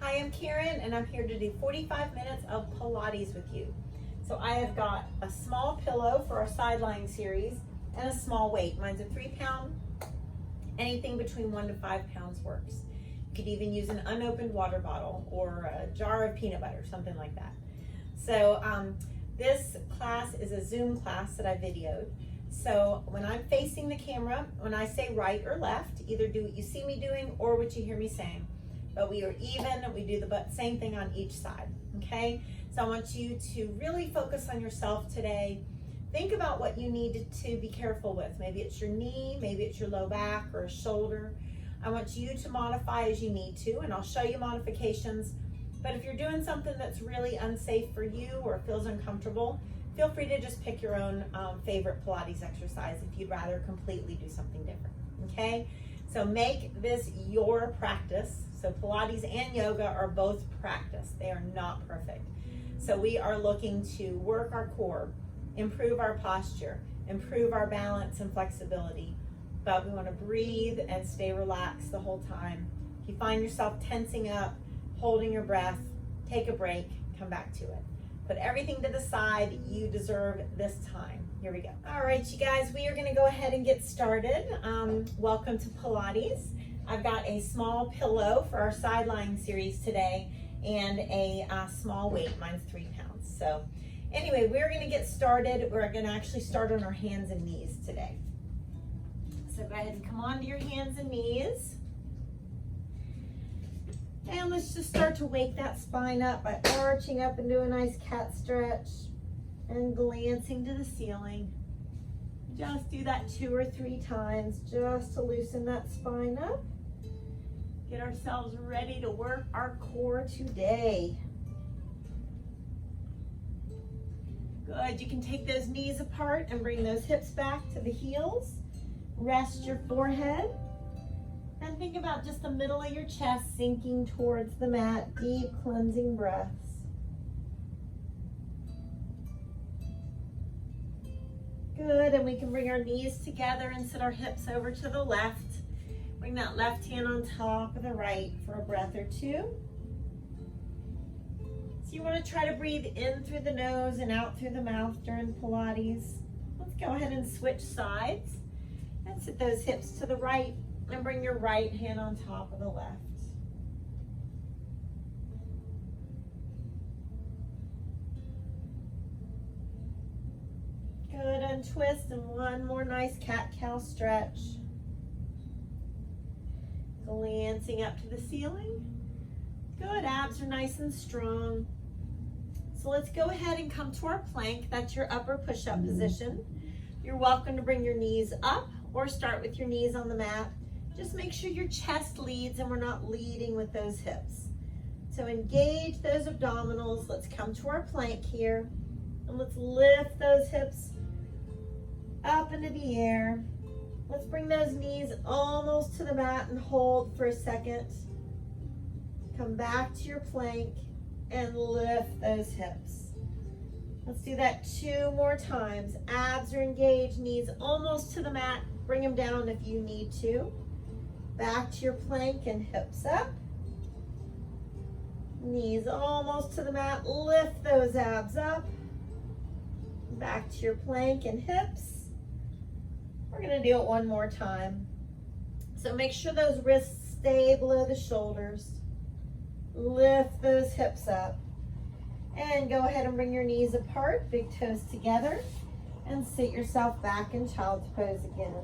Hi, I'm Karen, and I'm here to do 45 minutes of Pilates with you. So I have got a small pillow for our side lying series and a small weight. Mine's a 3-pound. Anything between 1 to 5 pounds works. You could even use an unopened water bottle or a jar of peanut butter, something like that. So this class is a Zoom class that I videoed. So when I'm facing the camera, when I say right or left, either do what you see me doing or what you hear me saying. But we are even, we do the same thing on each side, okay? So I want you to really focus on yourself today. Think about what you need to be careful with. Maybe it's your knee, maybe it's your low back or shoulder. I want you to modify as you need to, and I'll show you modifications. But if you're doing something that's really unsafe for you or feels uncomfortable, feel free to just pick your own favorite Pilates exercise if you'd rather completely do something different, okay? So make this your practice. So Pilates and yoga are both practice. They are not perfect. So we are looking to work our core, improve our posture, improve our balance and flexibility. But we want to breathe and stay relaxed the whole time. If you find yourself tensing up, holding your breath, take a break, come back to it. Put everything to the side. You deserve this time. Here we go. All right, you guys, we are going to go ahead and get started. Welcome to Pilates. I've got a small pillow for our side lying series today and a small weight. Mine's 3 pounds. So anyway, we're going to get started. We're going to actually start on our hands and knees today. So go ahead and come onto your hands and knees. And let's just start to wake that spine up by arching up into a nice cat stretch and glancing to the ceiling. Just do that 2 or 3 times just to loosen that spine up. Get ourselves ready to work our core today. Good, you can take those knees apart and bring those hips back to the heels. Rest your forehead. And think about just the middle of your chest sinking towards the mat. Deep cleansing breaths. Good, and we can bring our knees together and sit our hips over to the left. Bring that left hand on top of the right for a breath or 2. So you want to try to breathe in through the nose and out through the mouth during Pilates. Let's go ahead and switch sides and sit those hips to the right. And bring your right hand on top of the left. Good, untwist and one more nice cat-cow stretch. Glancing up to the ceiling. Good, abs are nice and strong. So let's go ahead and come to our plank. That's your upper push-up position. You're welcome to bring your knees up or start with your knees on the mat. Just make sure your chest leads and we're not leading with those hips. So engage those abdominals. Let's come to our plank here. And let's lift those hips up into the air. Let's bring those knees almost to the mat and hold for a second. Come back to your plank and lift those hips. Let's do that 2 more times. Abs are engaged, knees almost to the mat. Bring them down if you need to. Back to your plank and hips up. Knees almost to the mat. Lift those abs up. Back to your plank and hips. We're going to do it 1 more time. So make sure those wrists stay below the shoulders. Lift those hips up. And go ahead and bring your knees apart, big toes together, and sit yourself back in child's pose again.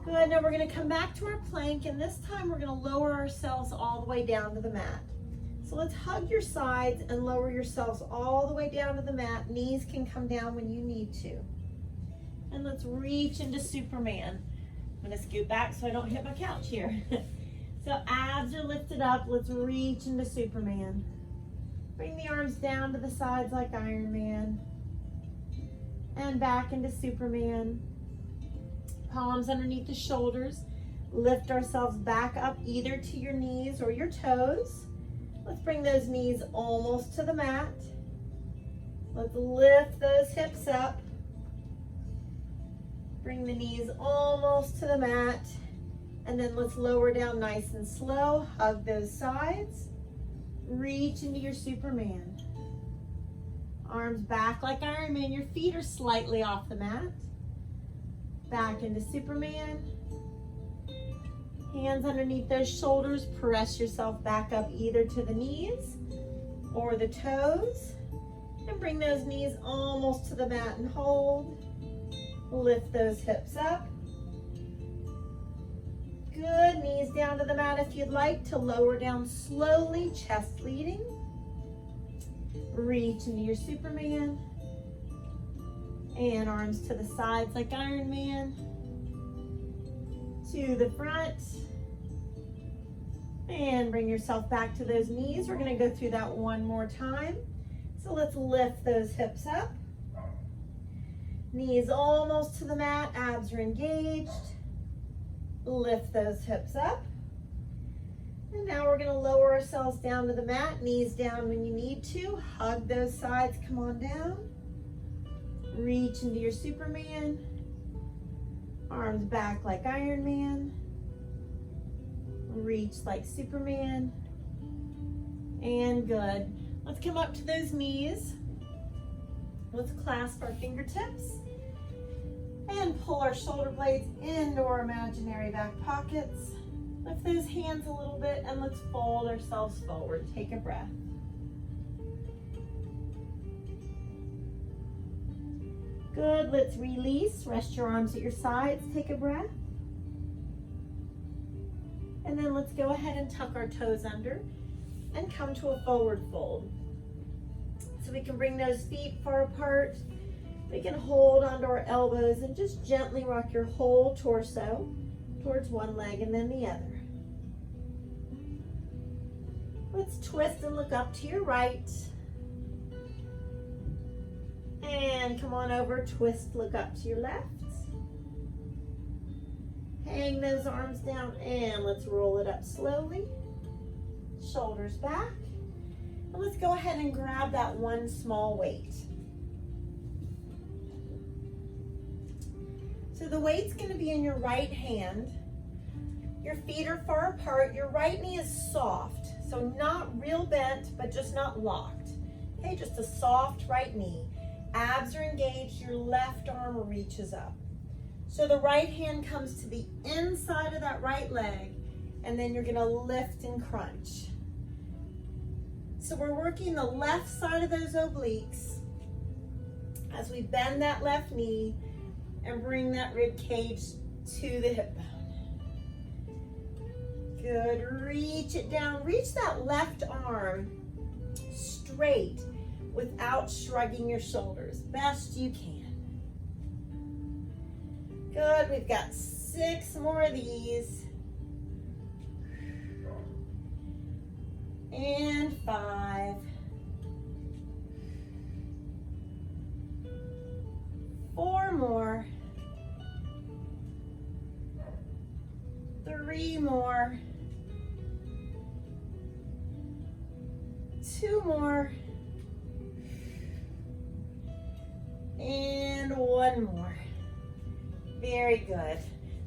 Good, now we're going to come back to our plank, and this time we're going to lower ourselves all the way down to the mat. So let's hug your sides and lower yourselves all the way down to the mat. Knees can come down when you need to. And let's reach into Superman. I'm going to scoot back so I don't hit my couch here. So abs are lifted up. Let's reach into Superman. Bring the arms down to the sides like Iron Man. And back into Superman. Palms underneath the shoulders. Lift ourselves back up either to your knees or your toes. Let's bring those knees almost to the mat. Let's lift those hips up. Bring the knees almost to the mat. And then let's lower down nice and slow. Hug those sides. Reach into your Superman. Arms back like Iron Man. Your feet are slightly off the mat. Back into Superman. Hands underneath those shoulders. Press yourself back up either to the knees or the toes. And bring those knees almost to the mat and hold. Lift those hips up. Good. Knees down to the mat if you'd like to lower down slowly, chest leading. Reach into your Superman. And arms to the sides like Iron Man. To the front. And bring yourself back to those knees. We're going to go through that one more time. So let's lift those hips up. Knees almost to the mat. Abs are engaged. Lift those hips up. And now we're going to lower ourselves down to the mat. Knees down when you need to. Hug those sides. Come on down. Reach into your Superman. Arms back like Iron Man. Reach like Superman. And good. Let's come up to those knees. Let's clasp our fingertips. And pull our shoulder blades into our imaginary back pockets. Lift those hands a little bit and let's fold ourselves forward. Take a breath. Good, let's release. Rest your arms at your sides. Take a breath. And then let's go ahead and tuck our toes under and come to a forward fold. So we can bring those feet far apart. We can hold onto our elbows and just gently rock your whole torso towards one leg and then the other. Let's twist and look up to your right. And come on over, twist, look up to your left. Hang those arms down and let's roll it up slowly. Shoulders back. And let's go ahead and grab that one small weight. So the weight's going to be in your right hand. Your feet are far apart. Your right knee is soft. So not real bent, but just not locked. Okay, just a soft right knee. Abs are engaged. Your left arm reaches up. So the right hand comes to the inside of that right leg, and then you're going to lift and crunch. So we're working the left side of those obliques as we bend that left knee and bring that rib cage to the hip bone. Good, reach it down. Reach that left arm straight without shrugging your shoulders, best you can. Good, we've got 6 more of these. And 5. 4 more. 3 more. 2 more. And 1 more. Very good.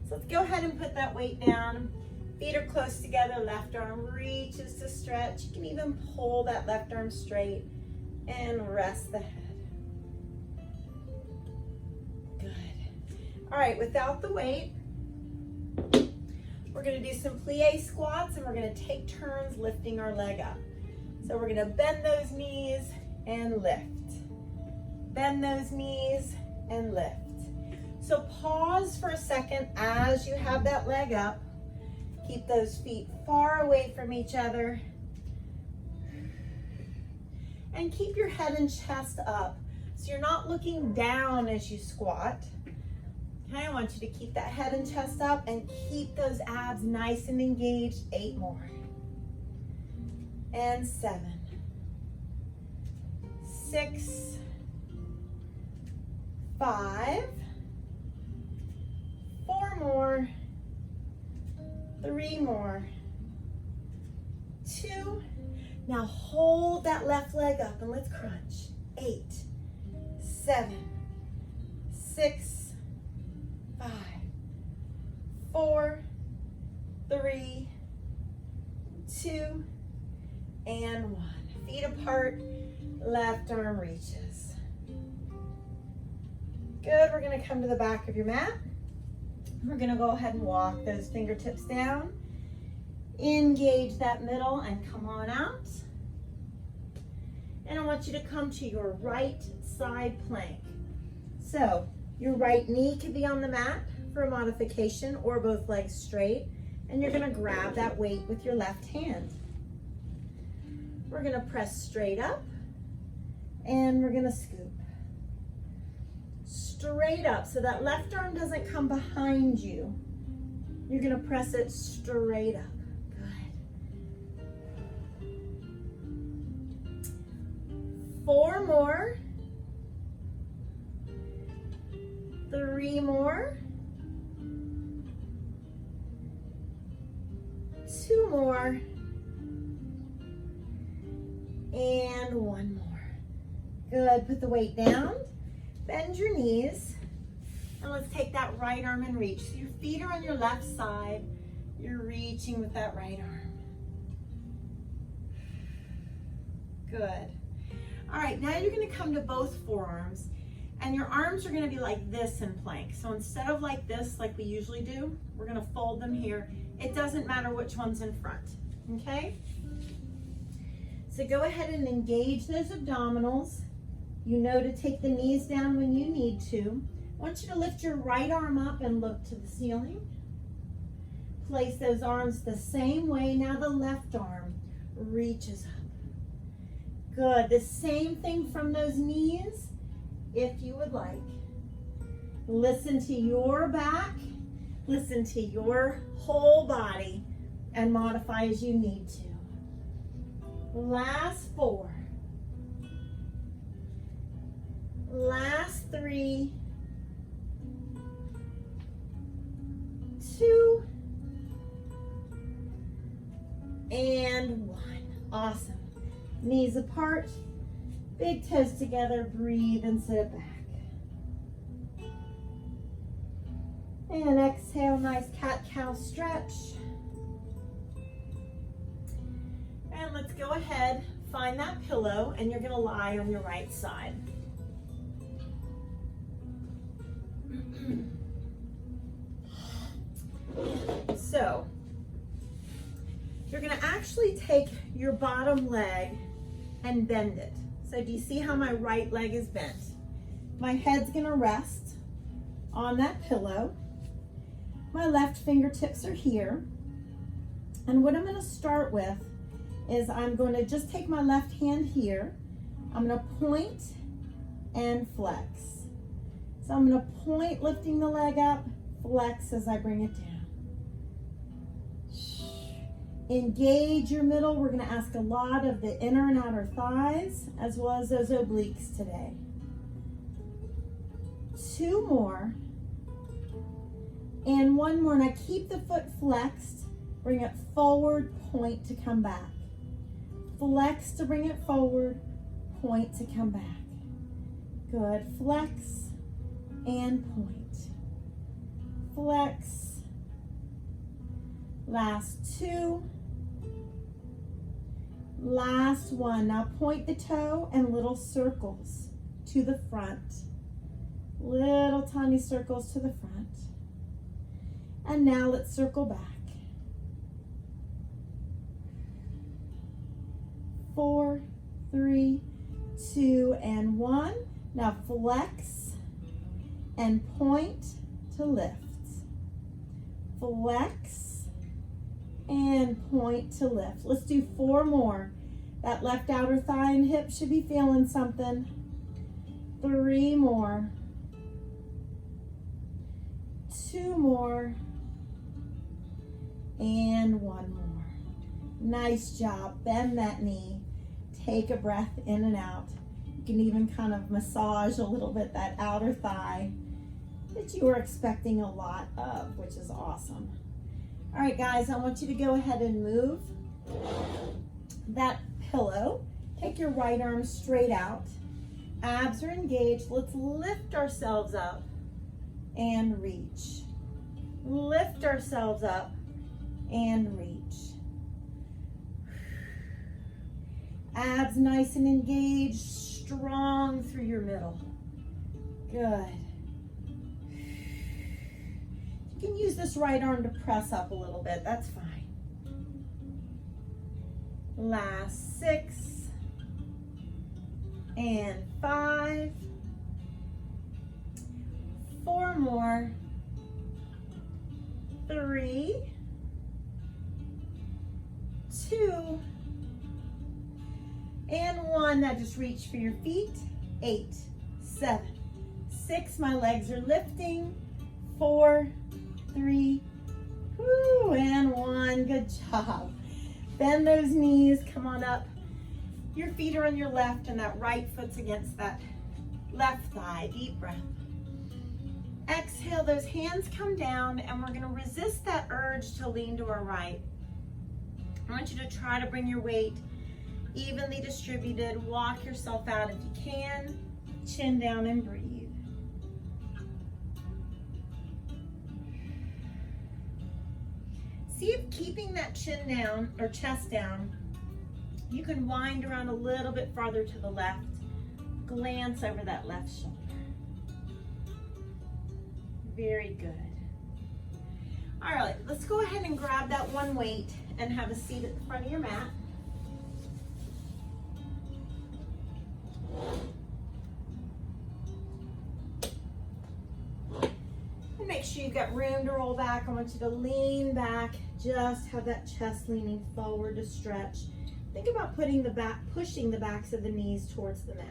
So let's go ahead and put that weight down. Feet are close together, left arm reaches to stretch. You can even pull that left arm straight and rest the head. Good. All right, without the weight, we're gonna do some plie squats and we're gonna take turns lifting our leg up. So we're gonna bend those knees and lift. Bend those knees and lift. So pause for a second as you have that leg up. Keep those feet far away from each other. And keep your head and chest up. So you're not looking down as you squat. Okay, I want you to keep that head and chest up and keep those abs nice and engaged. 8 more. And 7. 6. 5. 4 more. 3 more. 2. Now hold that left leg up and let's crunch. 8, 7, 6, 4, 3, 2, and 1. Feet apart, left arm reaches. Good, we're gonna come to the back of your mat. We're gonna go ahead and walk those fingertips down. Engage that middle and come on out. And I want you to come to your right side plank. So your right knee could be on the mat for a modification, or both legs straight, and you're gonna grab that weight with your left hand. We're gonna press straight up, and we're gonna scoop. Straight up, so that left arm doesn't come behind you. You're gonna press it straight up. Good. 4 more. 3 more. 2 more. And 1 more. Good, put the weight down. Bend your knees, and let's take that right arm and reach. So your feet are on your left side. You're reaching with that right arm. Good. All right, now you're gonna come to both forearms, and your arms are gonna be like this in plank. So instead of like this, like we usually do, we're gonna fold them here. It doesn't matter which one's in front, okay? So go ahead and engage those abdominals. You know to take the knees down when you need to. I want you to lift your right arm up and look to the ceiling. Place those arms the same way. Now the left arm reaches up. Good. The same thing from those knees, if you would like. Listen to your back. Listen to your whole body and modify as you need to. Last 4. Last 3, 2, and 1. Awesome. Knees apart, big toes together, breathe and sit back. And exhale, nice cat-cow stretch. And let's go ahead, find that pillow, and you're gonna lie on your right side. So, you're gonna actually take your bottom leg and bend it. So do you see how my right leg is bent? My head's gonna rest on that pillow. My left fingertips are here. And what I'm gonna start with is I'm going to just take my left hand here. I'm gonna point and flex. So I'm gonna point, lifting the leg up, flex as I bring it down. Engage your middle. We're gonna ask a lot of the inner and outer thighs, as well as those obliques today. 2 more. And 1 more. Now keep the foot flexed. Bring it forward, point to come back. Flex to bring it forward, point to come back. Good. Flex and point. Flex. Last 2. Last 1. Now point the toe and little circles to the front. Little tiny circles to the front. And now let's circle back. 4, 3, 2, and 1. Now flex and point to lift. Flex and point to lift. Let's do 4 more. That left outer thigh and hip should be feeling something. 3 more. 2 more. And 1 more. Nice job. Bend that knee. Take a breath in and out. You can even kind of massage a little bit that outer thigh that you were expecting a lot of, which is awesome. All right, guys, I want you to go ahead and move that pillow. Take your right arm straight out. Abs are engaged. Let's lift ourselves up and reach. Lift ourselves up and reach. Abs nice and engaged, strong through your middle. Good. You can use this right arm to press up a little bit, that's fine. Last 6 and 5. 4 more. 3, 2, and 1. Now just reach for your feet. 8, 7, 6. My legs are lifting. 4, 3, whoo, and 1. Good job. Bend those knees. Come on up. Your feet are on your left and that right foot's against that left thigh. Deep breath. Exhale, those hands come down, and we're going to resist that urge to lean to our right. I want you to try to bring your weight evenly distributed. Walk yourself out if you can. Chin down and breathe. See if keeping that chin down or chest down, you can wind around a little bit farther to the left. Glance over that left shoulder. Very good. All right, let's go ahead and grab that one weight and have a seat at the front of your mat. And make sure you've got room to roll back. I want you to lean back, just have that chest leaning forward to stretch. Think about pushing the backs of the knees towards the mat.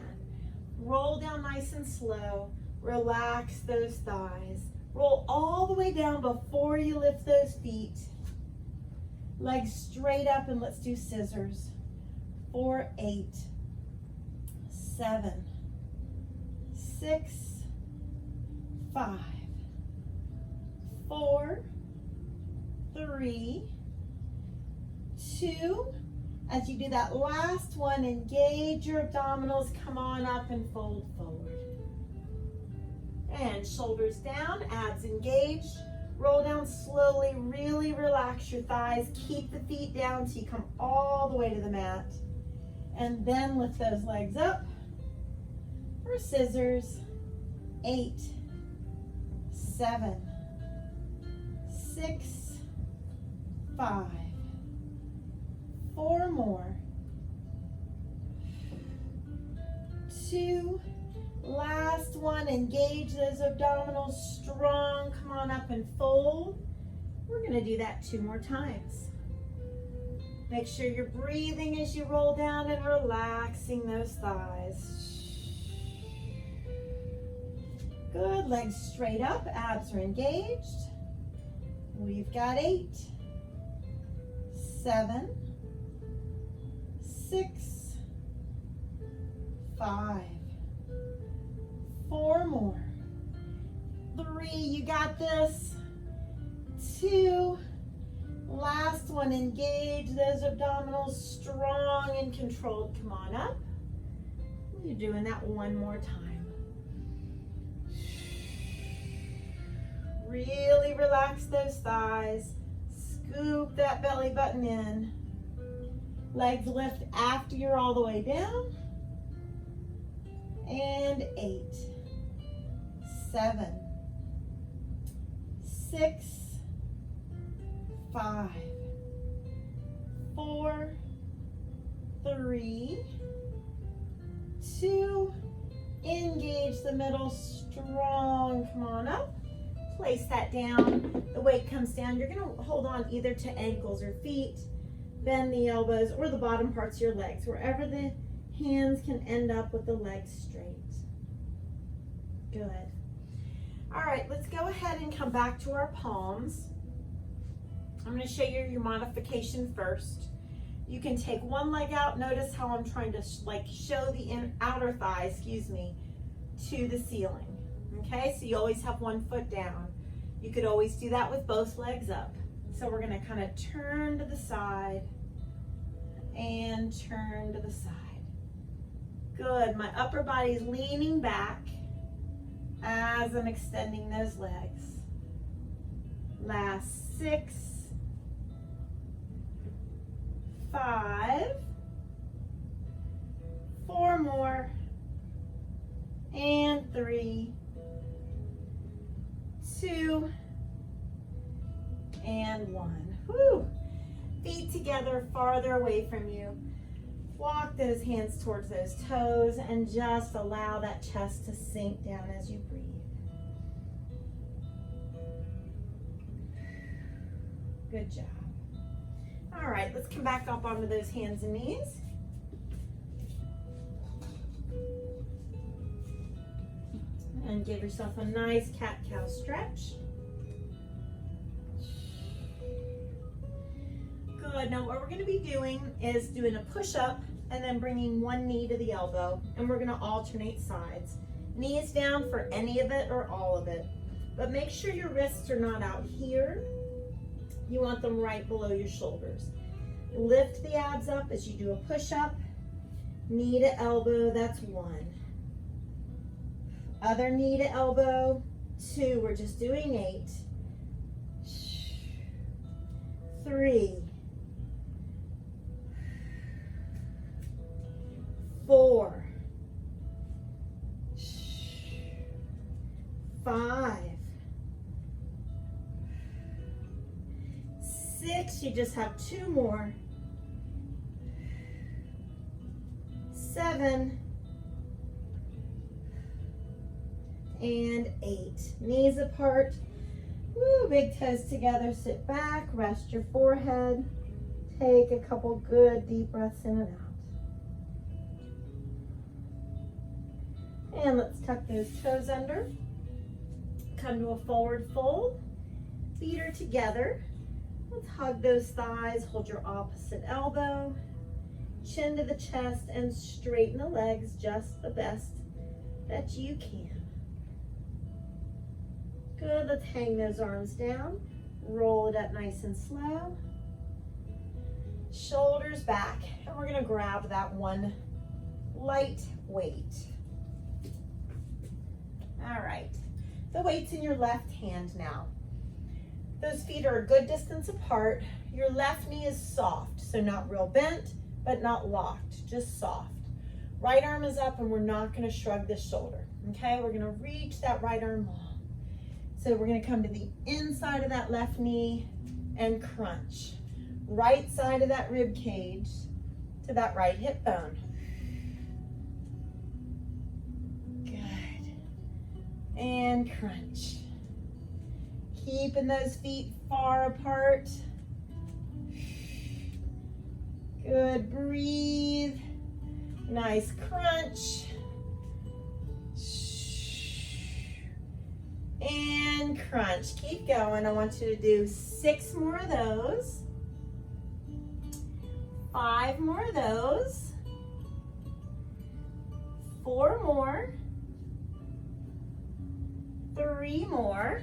Roll down nice and slow. Relax those thighs. Roll all the way down before you lift those feet. Legs straight up, and let's do scissors. 4, 8, 7, 6, 5, 4, 3, 2. As you do that last one, engage your abdominals. Come on up and fold forward. And shoulders down, abs engaged. Roll down slowly, really relax your thighs. Keep the feet down so you come all the way to the mat. And then lift those legs up for scissors. 8, 7, 6, 5, 4 more. 2, last one. Engage those abdominals strong. Come on up and fold. We're going to do that 2 more times. Make sure you're breathing as you roll down and relaxing those thighs. Good. Legs straight up. Abs are engaged. We've got 8, 7, 6, 5, 4 more. 3, you got this. 2, last one. Engage those abdominals strong and controlled. Come on up. You're doing that 1 more time. Really relax those thighs. Scoop that belly button in. Legs lift after you're all the way down. And 8, 7, 6, 5, 4, 3, 2, engage the middle strong. Come on up. Place that down. The weight comes down. You're going to hold on either to ankles or feet. Bend the elbows or the bottom parts of your legs, wherever the hands can end up with the legs straight. Good. All right, let's go ahead and come back to our palms. I'm going to show you your modification first. You can take one leg out. Notice how I'm trying to show the outer thigh, to the ceiling. Okay, so you always have one foot down. You could always do that with both legs up. So we're going to kind of turn to the side and turn to the side. Good. My upper body's leaning back as I'm extending those legs. Last 6, 5, 4 more, and 3, 2, and 1. Whew. Feet together, farther away from you. Walk those hands towards those toes and just allow that chest to sink down as you breathe. Good job. All right, let's come back up onto those hands and knees. And give yourself a nice cat-cow stretch. Good. Now what we're going to be doing is doing a push-up and then bringing one knee to the elbow, and we're going to alternate sides. Knees down for any of it or all of it, but make sure your wrists are not out here. You want them right below your shoulders. Lift the abs up as you do a push-up. Knee to elbow, that's 1. Other knee to elbow, 2. We're just doing 8. 3. 4. 5. 6, you just have 2 more. 7 and 8. Knees apart. Woo, big toes together. Sit back, rest your forehead. Take a couple good deep breaths in and out. And let's tuck those toes under. Come to a forward fold. Feet are together. Let's hug those thighs. Hold your opposite elbow. Chin to the chest and straighten the legs just the best that you can. Good. Let's hang those arms down. Roll it up nice and slow. Shoulders back. And we're going to grab that one light weight. All right. The weight's in your left hand now. Those feet are a good distance apart. Your left knee is soft, so not real bent, but not locked, just soft. Right arm is up and we're not gonna shrug this shoulder, okay? We're gonna reach that right arm long. So we're gonna come to the inside of that left knee and crunch. Right side of that rib cage to that right hip bone. Good. And crunch. Keeping those feet far apart. Good, breathe. Nice crunch. And crunch. Keep going. I want you to do 6 more of those. 5 more of those. 4 more. 3 more.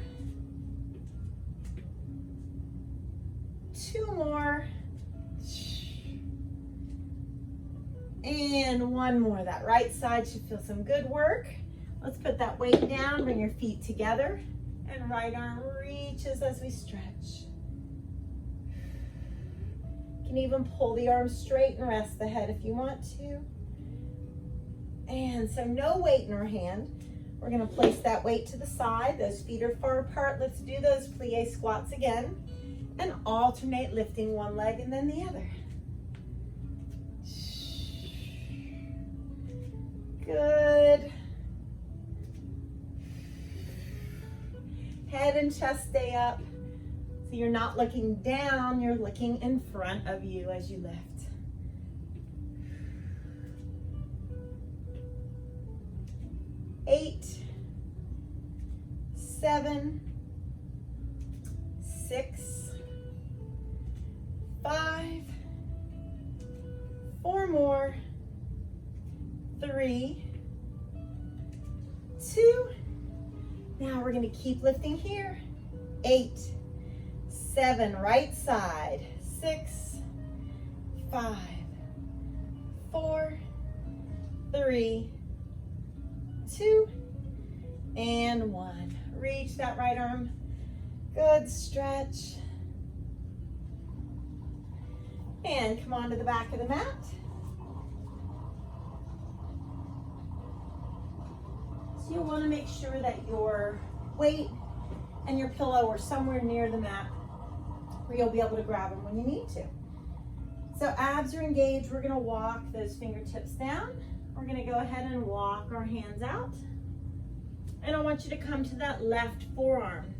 2 more. And 1 more. That right side should feel some good work. Let's put that weight down, bring your feet together, and right arm reaches as we stretch. You can even pull the arms straight and rest the head if you want to. And so no weight in our hand. We're gonna place that weight to the side. Those feet are far apart. Let's do those plie squats again and alternate lifting one leg and then the other. Good. Head and chest stay up. So you're not looking down, you're looking in front of you as you lift. 8, 7, 6, 5, 4 more, 3, 2. Now we're going to keep lifting here. 8, 7, right side, 6, 5, 4, 3, 2, and 1. Reach that right arm Good stretch. And come on to the back of the mat. So you'll want to make sure that your weight and your pillow are somewhere near the mat where you'll be able to grab them when you need to. So abs are engaged. We're going to walk those fingertips down. We're going to go ahead and walk our hands out. And I want you to come to that left forearm.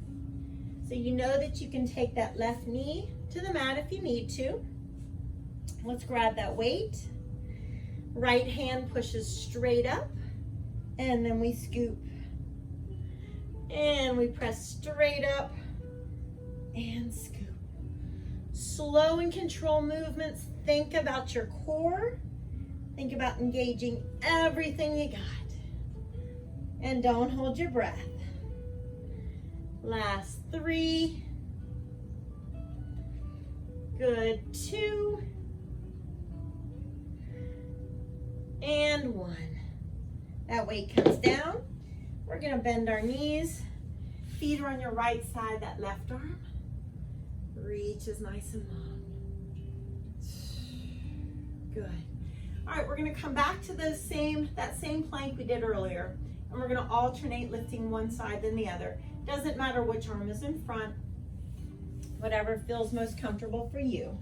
So you know that you can take that left knee to the mat if you need to. Let's grab that weight. Right hand pushes straight up, and then we scoop. And we press straight up and scoop. Slow and controlled movements. Think about your core. Think about engaging everything you got. And don't hold your breath. Last 3. Good. 2. And 1. That weight comes down. We're going to bend our knees. Feet are on your right side, that left arm. Reach is nice and long. Good. All right, we're going to come back to that same plank we did earlier. And we're going to alternate lifting one side then the other. Doesn't matter which arm is in front. Whatever feels most comfortable for you.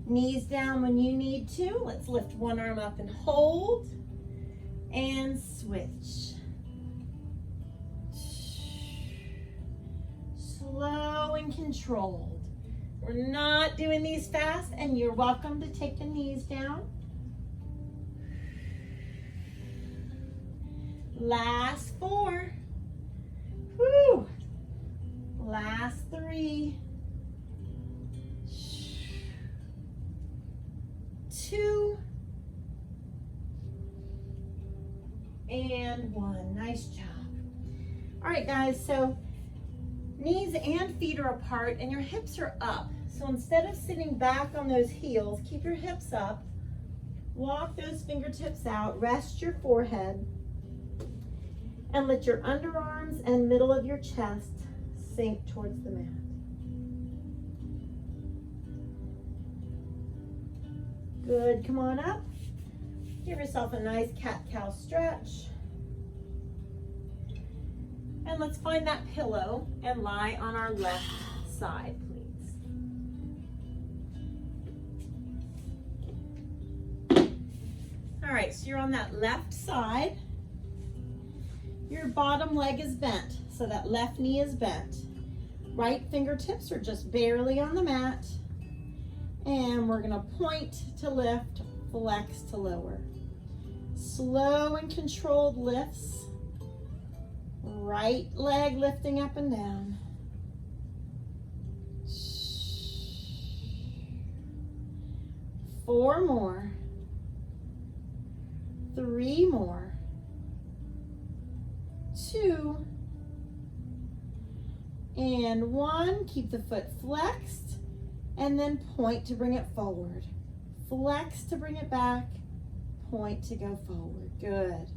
Knees down when you need to. Let's lift one arm up and hold. And switch. Slow and controlled. We're not doing these fast, and you're welcome to take the knees down. Last 4. Whew. Last 3. 2. And 1. Nice job. All right, guys, so knees and feet are apart and your hips are up. So instead of sitting back on those heels, keep your hips up. Walk those fingertips out. Rest your forehead. And let your underarms and middle of your chest sink towards the mat. Good. Come on up. Give yourself a nice cat-cow stretch. And let's find that pillow and lie on our left side, please. All right, so you're on that left side. Your bottom leg is bent, so that left knee is bent. Right fingertips are just barely on the mat. And we're gonna point to lift, flex to lower. Slow and controlled lifts. Right leg lifting up and down. 4 more. 3 more. 2. And 1. Keep the foot flexed. And then point to bring it forward. Flex to bring it back. Point to go forward. Good.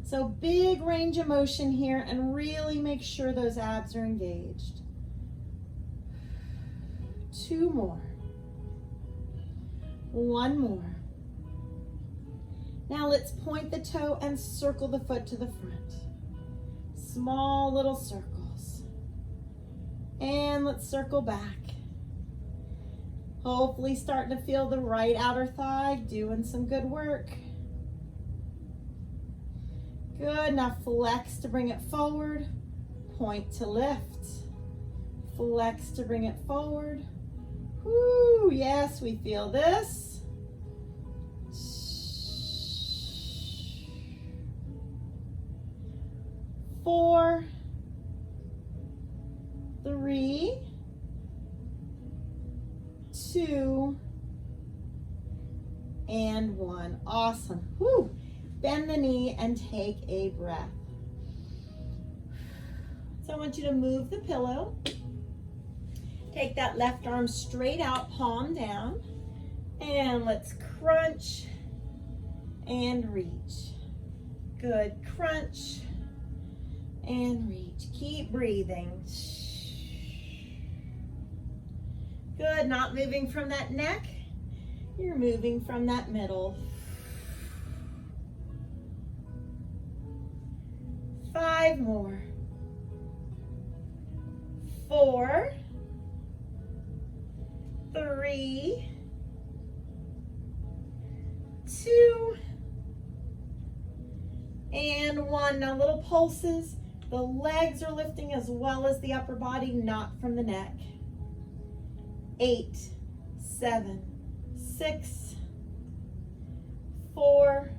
So big range of motion here, and really make sure those abs are engaged. 2 more. 1 more. Now let's point the toe and circle the foot to the front. Small little circles. And let's circle back. Hopefully starting to feel the right outer thigh, doing some good work. Good, now flex to bring it forward, point to lift. Flex to bring it forward. Woo, yes, we feel this. 4, 3, 2, and 1. Awesome. Woo. Bend the knee and take a breath. So I want you to move the pillow. Take that left arm straight out, palm down. And let's crunch and reach. Good. Crunch and reach. Keep breathing. Good, not moving from that neck. You're moving from that middle. 5 more. 4, 3, 2, and 1. Now little pulses. The legs are lifting as well as the upper body, not from the neck. 8, 7, 6, 4,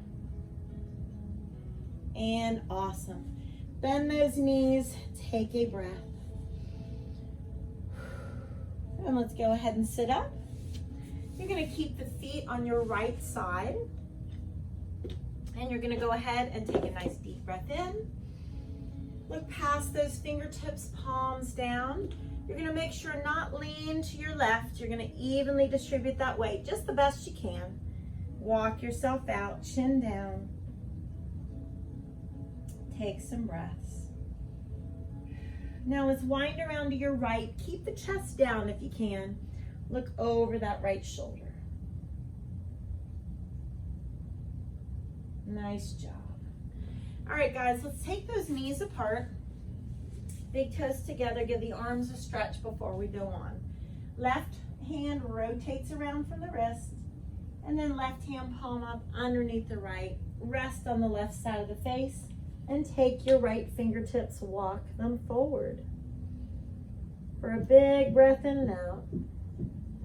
and awesome. Bend those knees, take a breath. And let's go ahead and sit up. You're gonna keep the feet on your right side. And you're gonna go ahead and take a nice deep breath in. Look past those fingertips, palms down. You're gonna make sure not lean to your left. You're gonna evenly distribute that weight, just the best you can. Walk yourself out, chin down. Take some breaths. Now let's wind around to your right. Keep the chest down if you can. Look over that right shoulder. Nice job. All right, guys, let's take those knees apart. Big toes together, give the arms a stretch before we go on. Left hand rotates around from the wrist, and then left hand palm up underneath the right. Rest on the left side of the face, and take your right fingertips, walk them forward. For a big breath in and out.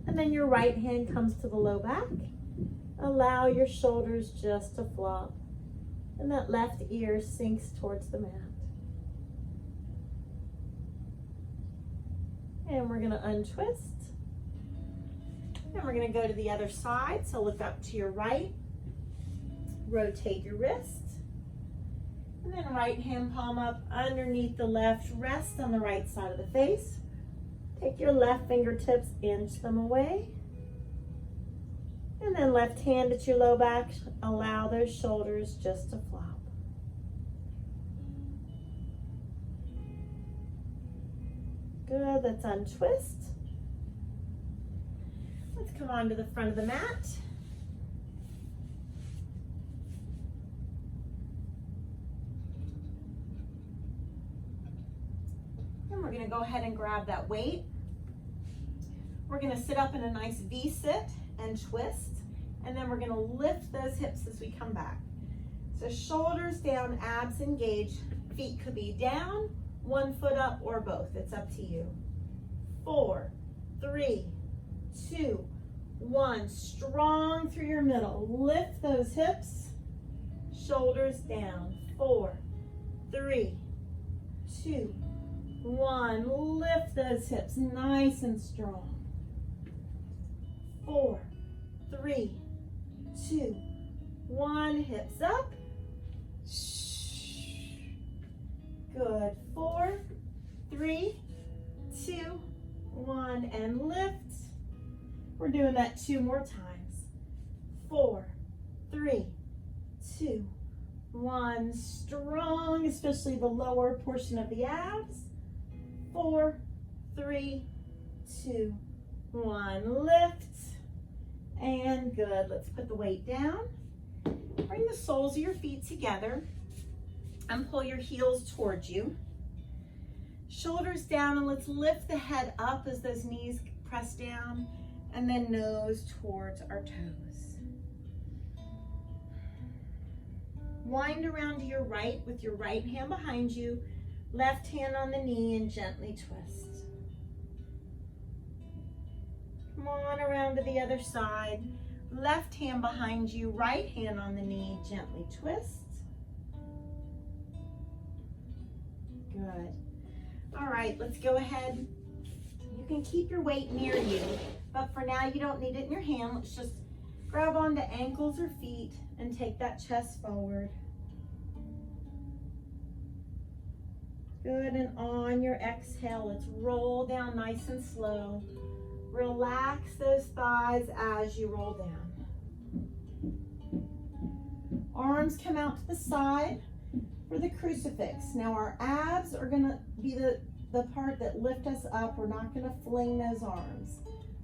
And then your right hand comes to the low back. Allow your shoulders just to flop, and that left ear sinks towards the mat. And we're gonna untwist. And we're gonna go to the other side. So look up to your right, rotate your wrist, and then right hand palm up underneath the left, rest on the right side of the face. Take your left fingertips, inch them away. And then left hand at your low back, allow those shoulders just to flop. Good, let's untwist. Let's come on to the front of the mat. And we're gonna go ahead and grab that weight. We're gonna sit up in a nice V-sit and twist. And then we're gonna lift those hips as we come back. So shoulders down, abs engaged. Feet could be down, 1 foot up, or both. It's up to you. 4, 3, 2, 1. Strong through your middle. Lift those hips, shoulders down. 4, 3, 2, 1. Lift those hips, nice and strong. 4, 3, 2, 1. Hips up. Good. 4, 3, 2, 1, and lift. We're doing that 2 more times. 4, 3, 2, 1. Strong, especially the lower portion of the abs. 4, 3, 2, 1. Lift. And good. Let's put the weight down. Bring the soles of your feet together and pull your heels towards you. Shoulders down, and let's lift the head up as those knees press down, and then nose towards our toes. Wind around to your right with your right hand behind you, left hand on the knee, and gently twist. Come on around to the other side. Left hand behind you, right hand on the knee, gently twist. Good. All right, let's go ahead. You can keep your weight near you, but for now you don't need it in your hand. Let's just grab onto ankles or feet and take that chest forward. Good, and on your exhale, let's roll down nice and slow. Relax those thighs as you roll down. Arms come out to the side. for the crucifix. Now our abs are gonna be the part that lift us up. We're not gonna fling those arms.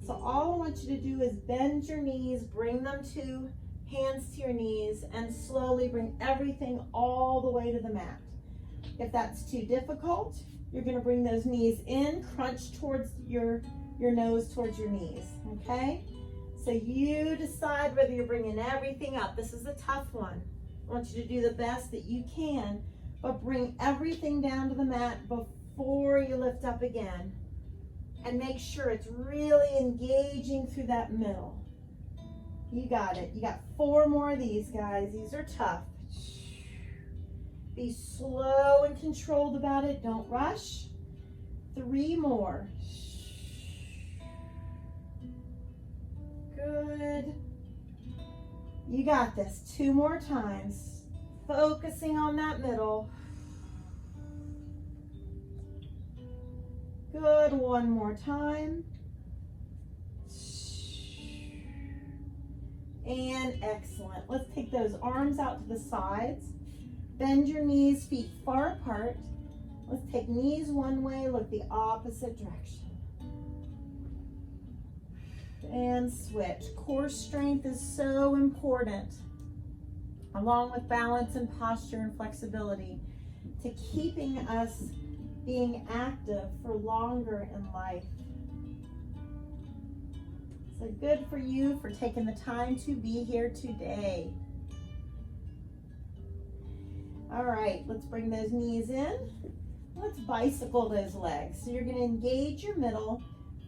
So all I want you to do is bend your knees, bring them to hands to your knees, and slowly bring everything all the way to the mat. If that's too difficult, you're gonna bring those knees in, crunch towards your nose towards your knees, okay? So you decide whether you're bringing everything up. This is a tough one. I want you to do the best that you can, but bring everything down to the mat before you lift up again. And make sure it's really engaging through that middle. You got it. You got 4 more of these, guys. These are tough. Be slow and controlled about it. Don't rush. 3 more. Good. You got this. 2 more times. Focusing on that middle. Good. 1 more time. And excellent. Let's take those arms out to the sides. Bend your knees, feet far apart. Let's take knees one way, look the opposite direction. And switch. Core strength is so important, along with balance and posture and flexibility, to keeping us being active for longer in life. So good for you for taking the time to be here today. All right, let's bring those knees in. Let's bicycle those legs. So you're gonna engage your middle,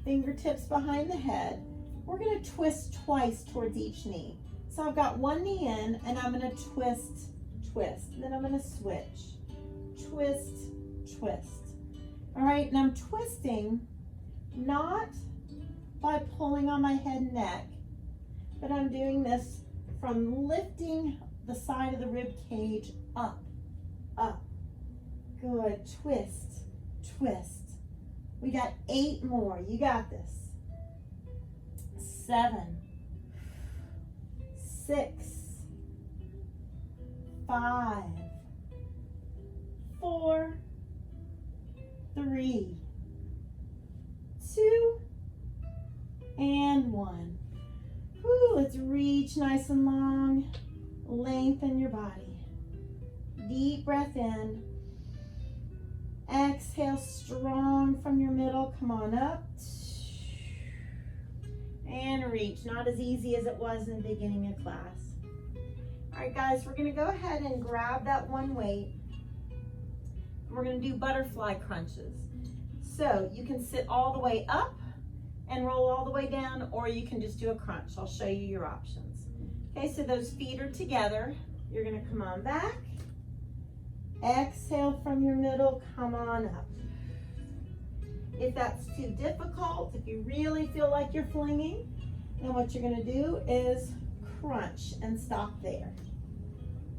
fingertips behind the head. We're gonna twist twice towards each knee. So I've got one knee in and I'm gonna twist, twist. Then I'm gonna switch, twist, twist. All right, and I'm twisting not by pulling on my head and neck, but I'm doing this from lifting the side of the rib cage up, up. Good, twist, twist. We got 8 more, you got this. 7, 6, 5, 4, 3, 2, and 1. Whew, let's reach nice and long. Lengthen your body. Deep breath in. Exhale strong from your middle. Come on up. And reach. Not as easy as it was in the beginning of class. All right, guys, we're going to go ahead and grab that one weight. We're going to do butterfly crunches. So you can sit all the way up and roll all the way down, or you can just do a crunch. I'll show you your options. Okay, so those feet are together. You're gonna come on back. Exhale from your middle, come on up. If that's too difficult, if you really feel like you're flinging, then what you're gonna do is crunch and stop there.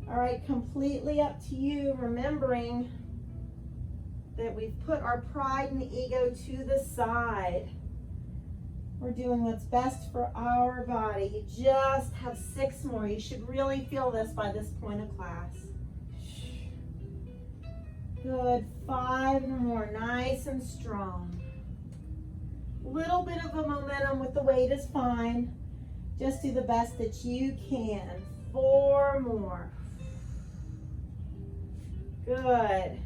All right, completely up to you, remembering that we've put our pride and ego to the side. We're doing what's best for our body. You just have 6 more. You should really feel this by this point of class. Good, 5 more, nice and strong. Little bit of a momentum with the weight is fine. Just do the best that you can. 4 more. Good.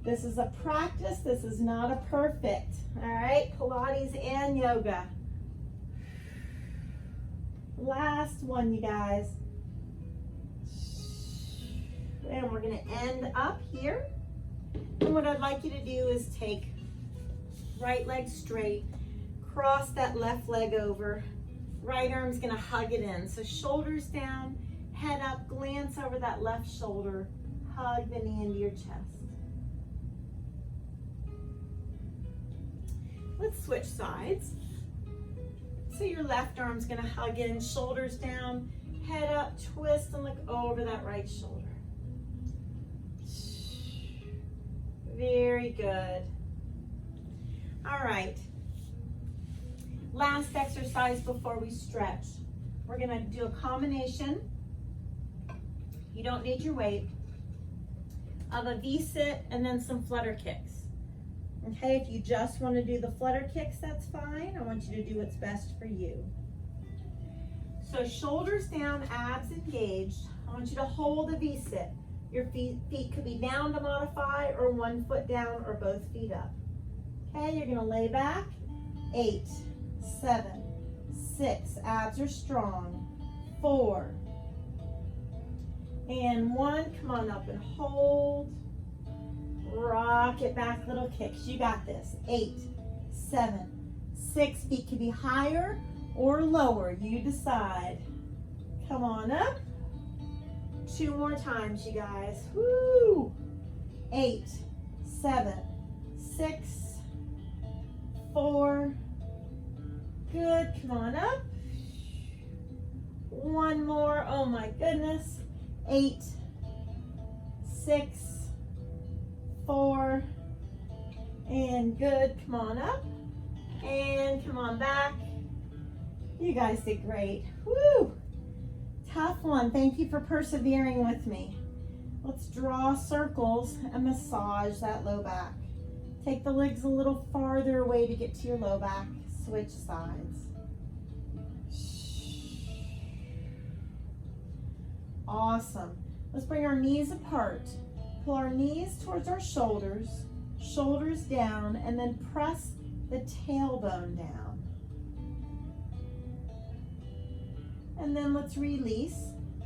This is a practice, this is not a perfect. All right, Pilates and yoga. Last one, you guys. And we're gonna end up here. And what I'd like you to do is take right leg straight, cross that left leg over. Right arm's gonna hug it in. So shoulders down, head up, glance over that left shoulder, hug the knee into your chest. Let's switch sides. So your left arm's gonna hug in, shoulders down, head up, twist and look over that right shoulder. Very good. All right. Last exercise before we stretch. We're gonna do a combination. You don't need your weight. of a V-sit and then some flutter kicks. Okay, if you just want to do the flutter kicks, that's fine. I want you to do what's best for you. So shoulders down, abs engaged. I want you to hold a V-sit. Your feet could be down to modify, or 1 foot down, or both feet up. Okay, you're gonna lay back. 8, 7, 6, abs are strong. 4, and 1, come on up and hold. Rock it back, little kicks. You got this. 8, 7, 6. Feet can be higher or lower. You decide. Come on up. 2 more times, you guys. Woo! 8, 7, 6, 4. Good. Come on up. 1 more. Oh my goodness. 8, 6, 4, and good. Come on up and come on back. You guys did great. Woo! Tough one. Thank you for persevering with me. Let's draw circles and massage that low back. Take the legs a little farther away to get to your low back. Switch sides. Awesome. Let's bring our knees apart. Pull our knees towards our shoulders, shoulders down, and then press the tailbone down. And then let's release.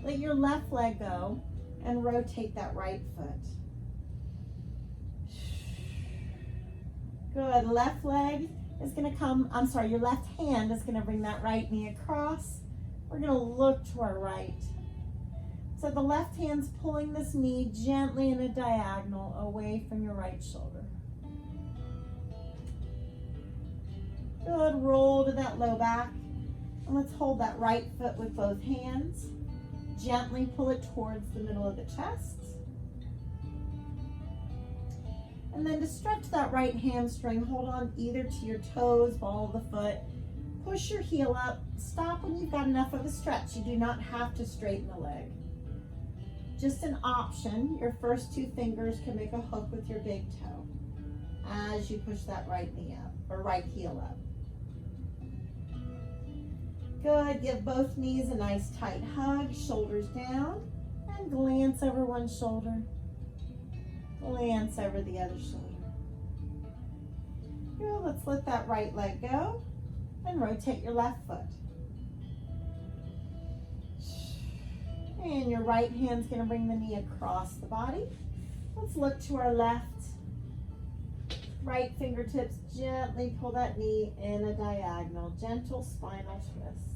Let your left leg go and rotate that right foot. Good. Left leg is going to come, your left hand is going to bring that right knee across. We're going to look to our right. So the left hand's pulling this knee gently in a diagonal away from your right shoulder. Good, roll to that low back. And let's hold that right foot with both hands. Gently pull it towards the middle of the chest. And then to stretch that right hamstring, hold on either to your toes, ball of the foot. Push your heel up. Stop when you've got enough of a stretch. You do not have to straighten the leg. Just an option, your first 2 fingers can make a hook with your big toe as you push that right knee up, or right heel up. Good, give both knees a nice tight hug, shoulders down, and glance over one shoulder, glance over the other shoulder. Good, let's let that right leg go, and rotate your left foot. And your right hand's going to bring the knee across the body. Let's look to our left. Right fingertips gently pull that knee in a diagonal. Gentle spinal twist.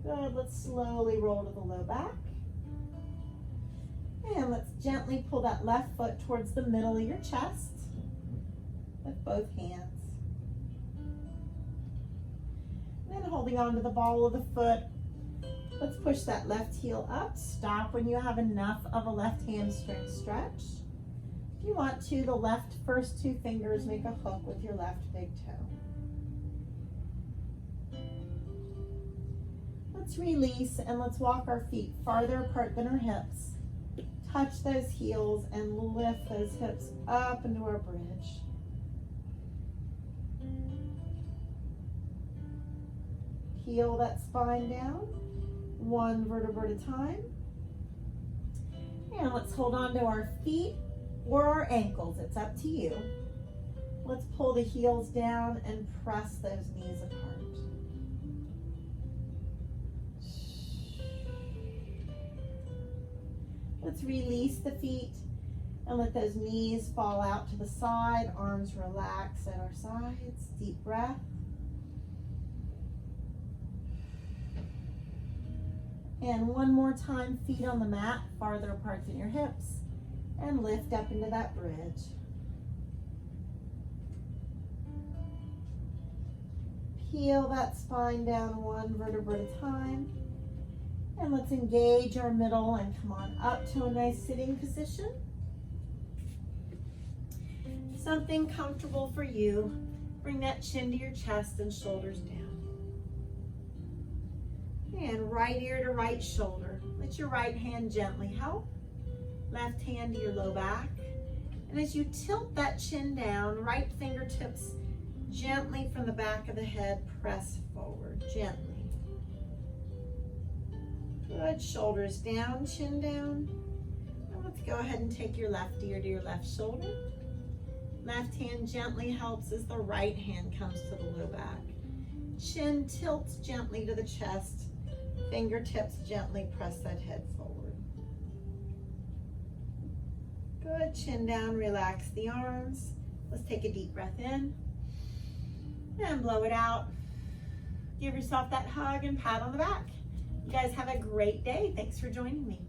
Good. Let's slowly roll to the low back. And let's gently pull that left foot towards the middle of your chest with both hands. And holding on to the ball of the foot, let's push that left heel up. Stop when you have enough of a left hamstring stretch. If you want to, the left first 2 fingers make a hook with your left big toe. Let's release and let's walk our feet farther apart than our hips. Touch those heels and lift those hips up into our bridge. Peel that spine down, 1 vertebra at a time. And let's hold on to our feet or our ankles, it's up to you. Let's pull the heels down and press those knees apart. Let's release the feet and let those knees fall out to the side, arms relax at our sides, deep breath. And 1 more time, feet on the mat, farther apart than your hips, and lift up into that bridge. Peel that spine down 1 vertebra at a time. And let's engage our middle and come on up to a nice sitting position. Something comfortable for you. Bring that chin to your chest and shoulders down. And right ear to right shoulder. Let your right hand gently help. Left hand to your low back. And as you tilt that chin down, right fingertips gently from the back of the head, press forward, gently. Good, shoulders down, chin down. Now let's go ahead and take your left ear to your left shoulder. Left hand gently helps as the right hand comes to the low back. Chin tilts gently to the chest. Fingertips gently press that head forward. Good, chin down, relax the arms. Let's take a deep breath in and blow it out. Give yourself that hug and pat on the back. You guys have a great day. Thanks for joining me.